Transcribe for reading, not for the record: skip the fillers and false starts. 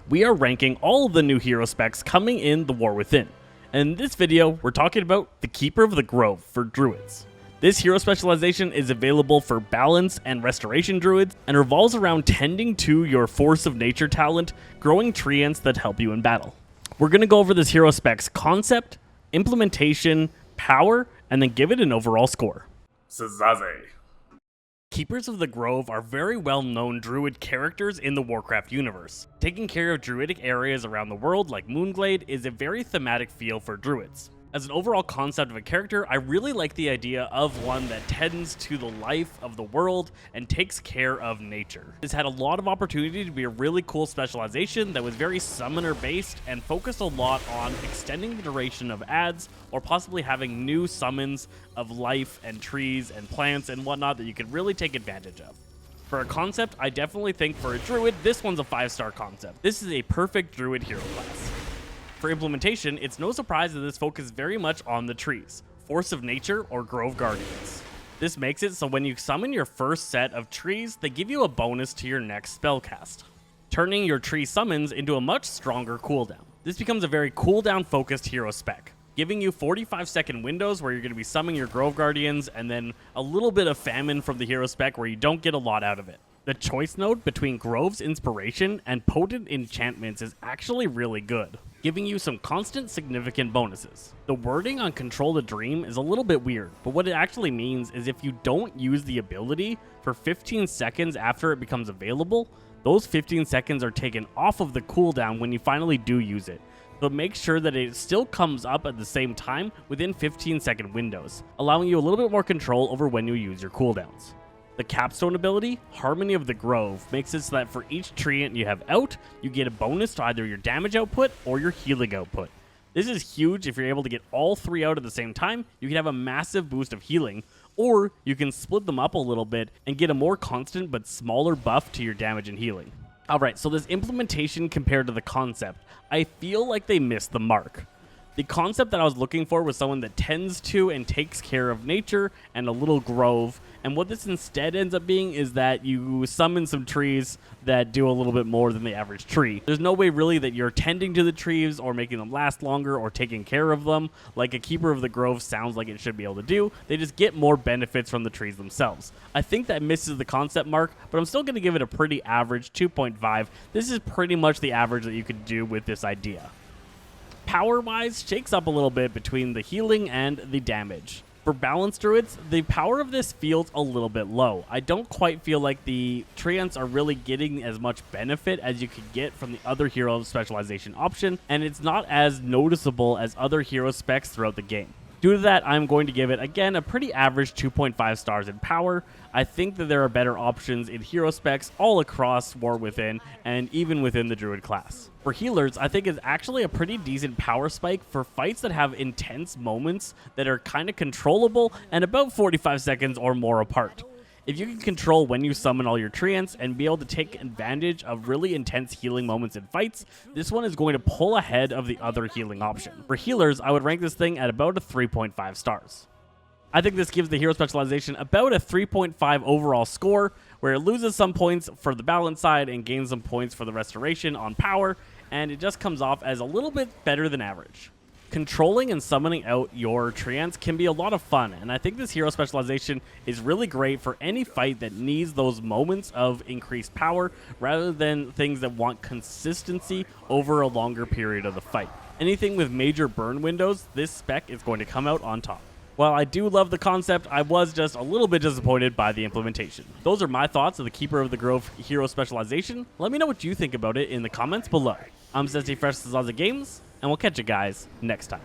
we are ranking all of the new hero specs coming in the War Within. And in this video, we're talking about the Keeper of the Grove for Druids. This hero specialization is available for balance and restoration druids and revolves around tending to your Force of Nature talent, growing treants that help you in battle. We're going to go over this hero spec's concept, implementation, power, and then give it an overall score. Zaze. Keepers of the Grove are very well-known druid characters in the Warcraft universe. Taking care of druidic areas around the world like Moonglade is a very thematic feel for druids. As an overall concept of a character, I really like the idea of one that tends to the life of the world and takes care of nature. This had a lot of opportunity to be a really cool specialization that was very summoner based and focused a lot on extending the duration of adds or possibly having new summons of life and trees and plants and whatnot that you could really take advantage of. For a concept, I definitely think for a druid, this one's a 5-star concept. This is a perfect druid hero class. For implementation, it's no surprise that this focuses very much on the trees, Force of Nature or Grove Guardians. This makes it so when you summon your first set of trees, they give you a bonus to your next spell cast, turning your tree summons into a much stronger cooldown. This becomes a very cooldown focused hero spec, giving you 45-second windows where you're going to be summoning your Grove Guardians and then a little bit of famine from the hero spec where you don't get a lot out of it. The choice node between Grove's Inspiration and Potent Enchantments is actually really good, giving you some constant significant bonuses. The wording on Control the Dream is a little bit weird, but what it actually means is if you don't use the ability for 15 seconds after it becomes available, those 15 seconds are taken off of the cooldown when you finally do use it. So make sure that it still comes up at the same time within 15-second windows, allowing you a little bit more control over when you use your cooldowns. The capstone ability, Harmony of the Grove, makes it so that for each treant you have out, you get a bonus to either your damage output or your healing output. This is huge if you're able to get all three out at the same time. You can have a massive boost of healing, or you can split them up a little bit and get a more constant but smaller buff to your damage and healing. Alright, so this implementation compared to the concept, I feel like they missed the mark. The concept that I was looking for was someone that tends to and takes care of nature and a little grove, and what this instead ends up being is that you summon some trees that do a little bit more than the average tree. There's no way really that you're tending to the trees or making them last longer or taking care of them like a Keeper of the Grove sounds like it should be able to do. They just get more benefits from the trees themselves. I think that misses the concept mark, but I'm still going to give it a pretty average 2.5. This is pretty much the average that you could do with this idea. Power-wise, shakes up a little bit between the healing and the damage. For balanced druids, the power of this feels a little bit low. I don't quite feel like the treants are really getting as much benefit as you could get from the other hero specialization option, and it's not as noticeable as other hero specs throughout the game. Due to that, I'm going to give it, again, a pretty average 2.5 stars in power. I think that there are better options in hero specs all across War Within and even within the Druid class. For healers, I think it's actually a pretty decent power spike for fights that have intense moments that are kind of controllable and about 45 seconds or more apart. If you can control when you summon all your treants and be able to take advantage of really intense healing moments in fights, this one is going to pull ahead of the other healing option. For healers, I would rank this thing at about a 3.5 stars. I think this gives the hero specialization about a 3.5 overall score, where it loses some points for the balance side and gains some points for the restoration on power, and it just comes off as a little bit better than average. Controlling and summoning out your treants can be a lot of fun, and I think this hero specialization is really great for any fight that needs those moments of increased power rather than things that want consistency over a longer period of the fight. Anything with major burn windows, this spec is going to come out on top. While I do love the concept, I was just a little bit disappointed by the implementation. Those are my thoughts of the Keeper of the Grove hero specialization. Let me know what you think about it in the comments below. I'm Zesty Fresh Zaza Games, and we'll catch you guys next time.